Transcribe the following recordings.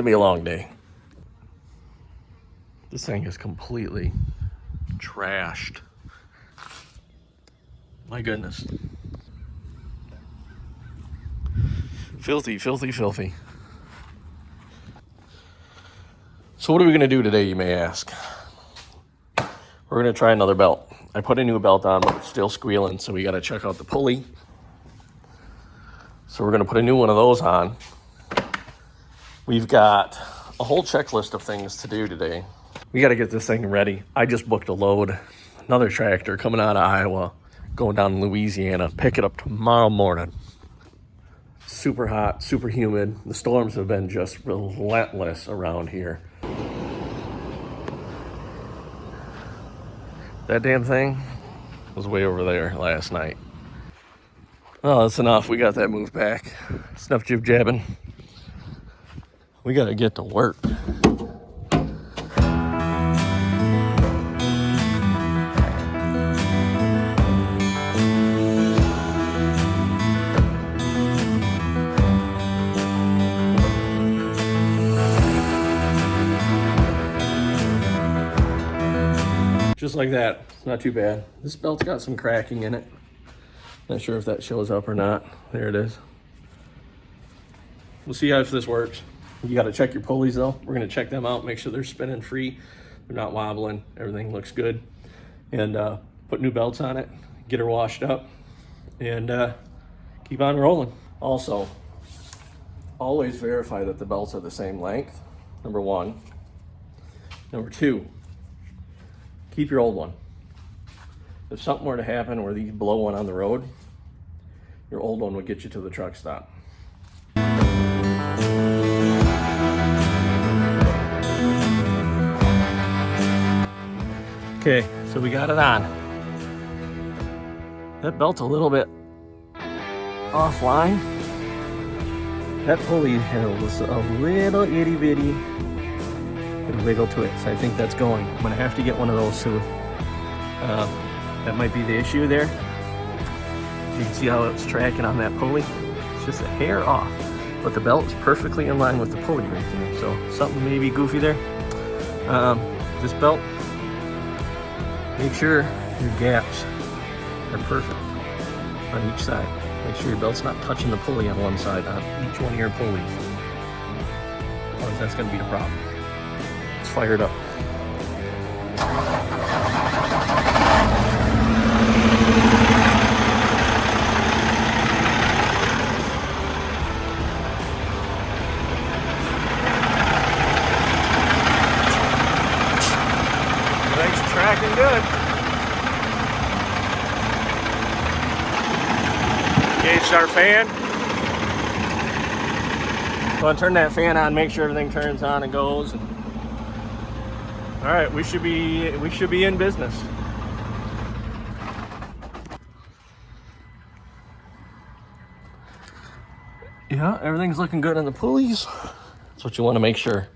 gonna be a long day. This thing is completely trashed. My goodness. Filthy, filthy, filthy. So what are we gonna do today, you may ask? We're gonna try another belt. I put a new belt on, but it's still squealing, so we gotta check out the pulley. So we're gonna put a new one of those on. We've got a whole checklist of things to do today. We gotta get this thing ready. I just booked a load, another tractor coming out of Iowa, going down to Louisiana, pick it up tomorrow morning. Super hot, super humid. The storms have been just relentless around here. That damn thing was way over there last night. Oh, that's enough. We got that moved back. Snuff jib jabbing. We gotta get to work. Just like that, not too bad. This belt's got some cracking in it. Not sure if that shows up or not. There it is. We'll see how if this works. You gotta check your pulleys though. We're gonna check them out, make sure they're spinning free. They're not wobbling, everything looks good. And put new belts on it, get her washed up, and keep on rolling. Also, always verify that the belts are the same length, number one. Number two, keep your old one. If something were to happen where these blow one on the road, your old one would get you to the truck stop. Okay, so we got it on. That belt's a little bit offline. That pulley was a little itty bitty wiggle to it, so I think that's going. I'm gonna have to get one of those too. That might be the issue there. You can see how it's tracking on that pulley. It's just a hair off, but the belt is perfectly in line with the pulley right there. So something may be goofy there. This belt, make sure your gaps are perfect on each side. Make sure your belt's not touching the pulley on one side on each one of your pulleys. Otherwise that's gonna be the problem. It's fired up. Tracking good. Engaged our fan. So I turn that fan on, make sure everything turns on and goes. All right, we should be in business. Yeah, everything's looking good on the pulleys. That's what you want to make sure.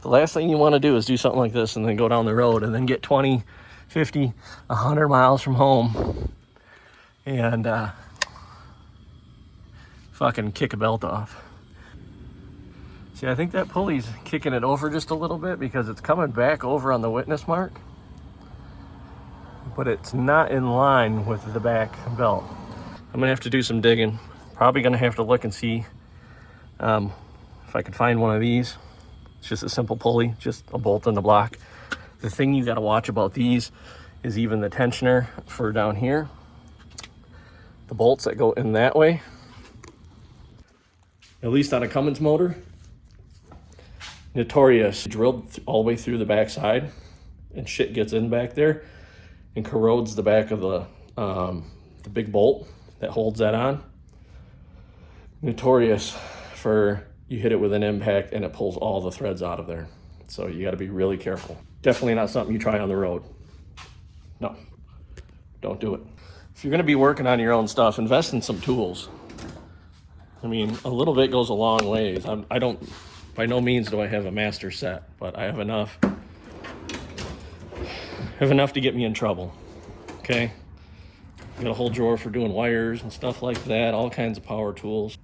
The last thing you want to do is do something like this and then go down the road and then get 20, 50, 100 miles from home and fucking kick a belt off. See, I think that pulley's kicking it over just a little bit because it's coming back over on the witness mark, but it's not in line with the back belt. I'm gonna have to do some digging. Probably gonna have to look and see if I can find one of these. It's just a simple pulley, just a bolt in the block. The thing you gotta watch about these is even the tensioner for down here. The bolts that go in that way, at least on a Cummins motor, notorious, drilled all the way through the backside and shit gets in back there and corrodes the back of the big bolt that holds that on. Notorious for you hit it with an impact and it pulls all the threads out of there. So you gotta be really careful. Definitely not something you try on the road. No, don't do it. If you're gonna be working on your own stuff, invest in some tools. I mean, a little bit goes a long ways. I don't, by no means do I have a master set, but I have enough to get me in trouble, okay? I got a whole drawer for doing wires and stuff like that, all kinds of power tools.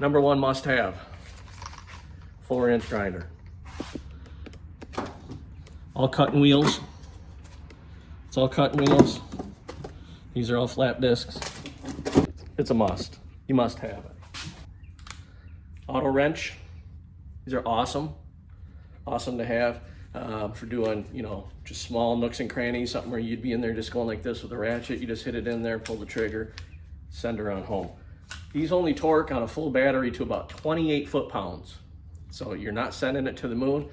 Number one must have, 4-inch grinder. All cutting wheels. It's all cutting wheels. These are all flat discs. It's a must. You must have it. Auto wrench. These are awesome. Awesome to have for doing, you know, just small nooks and crannies, something where you'd be in there just going like this with a ratchet. You just hit it in there, pull the trigger, send her on home. These only torque on a full battery to about 28 foot-pounds. So you're not sending it to the moon.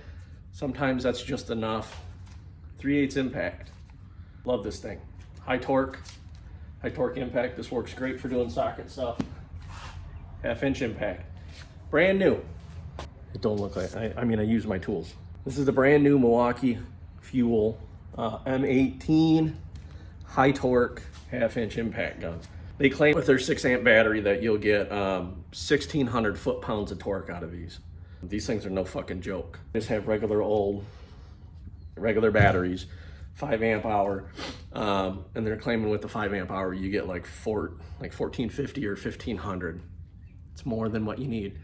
Sometimes that's just enough. 3/8 impact. Love this thing. High torque impact. This works great for doing socket stuff. 1/2-inch impact. Brand new. It don't look like, I mean, I use my tools. This is the brand new Milwaukee Fuel M18 high torque 1/2-inch impact gun. They claim with their 6-amp battery that you'll get 1,600 foot-pounds of torque out of these. These things are no fucking joke. Just have regular batteries, 5-amp hour, and they're claiming with the 5-amp hour you get like 1450 or 1500. It's more than what you need.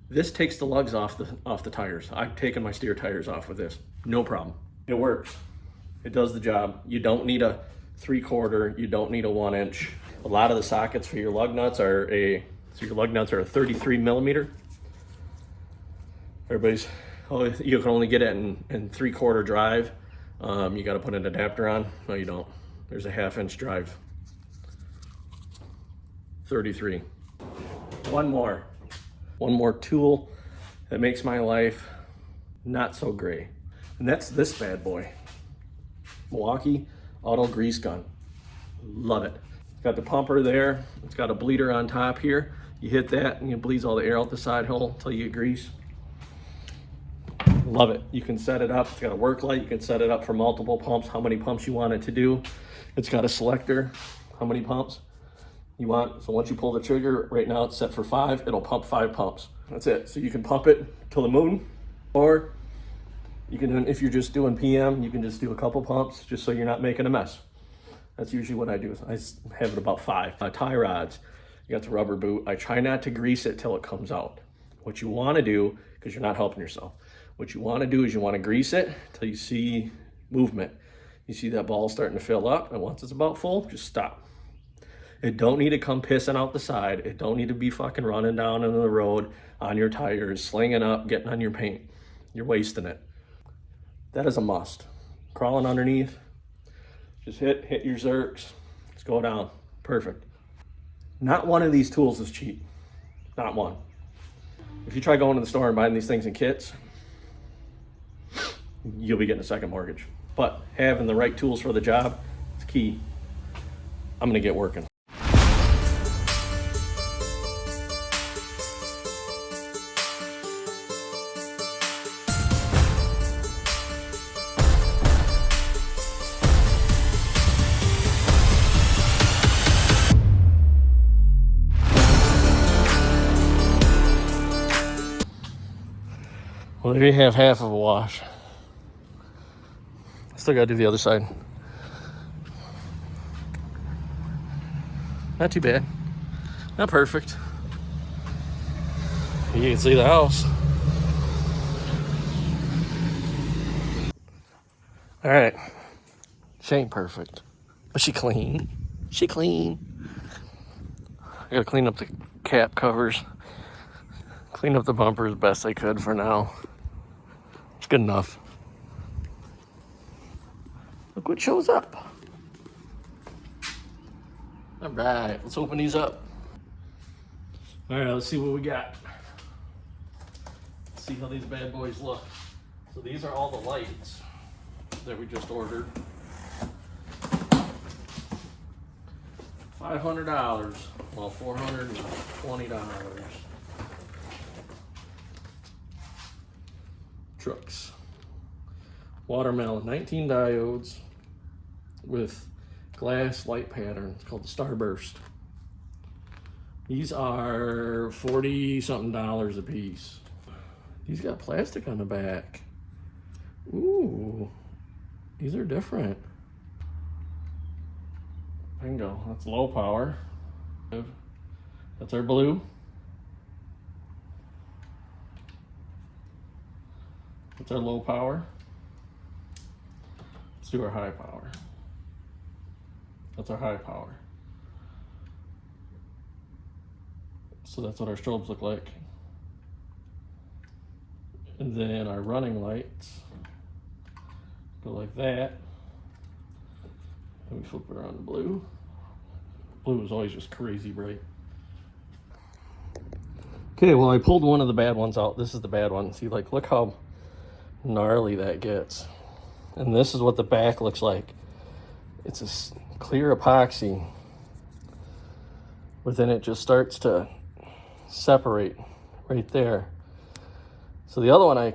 This takes the lugs off the tires. I've taken my steer tires off with this, no problem. It works. It does the job. You don't need a 3/4. You don't need a 1-inch. A lot of the sockets for your lug nuts are a 33 millimeter. Everybody's, oh, you can only get it in 3/4 drive. You got to put an adapter on. No, you don't. There's a 1/2-inch drive. 33. One more tool that makes my life not so gray. And that's this bad boy. Milwaukee Auto Grease Gun. Love it. It's got the pumper there. It's got a bleeder on top here. You hit that and it bleeds all the air out the side hole until you get grease. Love it. You can set it up. It's got a work light. You can set it up for multiple pumps, how many pumps you want it to do. It's got a selector, how many pumps you want. So once you pull the trigger, right now it's set for 5, it'll pump 5 pumps. That's it. So you can pump it till the moon, or you can, if you're just doing PM, you can just do a couple pumps just so you're not making a mess. That's usually what I do. I have it about 5. Tie rods, you got the rubber boot. I try not to grease it till it comes out. What you want to do, because you're not helping yourself, what you want to do is you want to grease it till you see movement. You see that ball starting to fill up, and once it's about full, just stop. It don't need to come pissing out the side. It don't need to be fucking running down into the road on your tires, slinging up, getting on your paint. You're wasting it. That is a must. Crawling underneath, just hit your zerks. Let's go down. Perfect. Not one of these tools is cheap. Not one. If you try going to the store and buying these things in kits, you'll be getting a second mortgage. But having the right tools for the job is key. I'm gonna get working. Well, there you have half of a wash. Still gotta do the other side. Not too bad. Not perfect. You can see the house. All right. She ain't perfect, but she clean. She clean. I gotta clean up the cap covers. Clean up the bumper as best I could for now. It's good enough. Look what shows up. All right, let's open these up. All right, let's see what we got. Let's see how these bad boys look. So these are all the lights that we just ordered. $500, well, $420. Trucks. Watermelon, 19 diodes with glass light pattern. It's called the Starburst. These are $40-something a piece. These got plastic on the back. Ooh, these are different. Bingo, that's low power. That's our blue. That's our low power. Let's do our high power. That's our high power. So that's what our strobes look like. And then our running lights go like that. And we flip it around to blue. Blue is always just crazy bright. Okay, well I pulled one of the bad ones out. This is the bad one. See, like, look how gnarly that gets. And this is what the back looks like. It's a clear epoxy, but then it just starts to separate right there. So the other one, I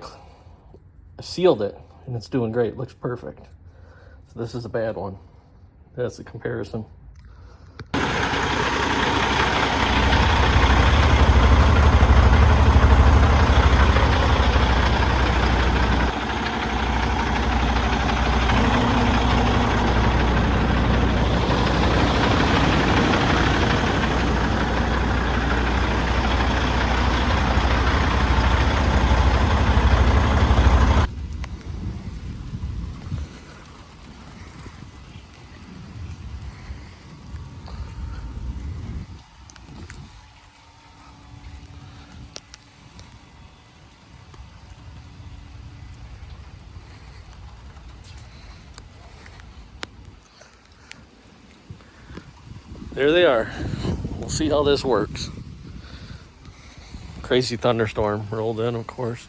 sealed it and it's doing great. It looks perfect. So this is a bad one. That's the comparison. There they are. We'll see how this works. Crazy thunderstorm rolled in, of course.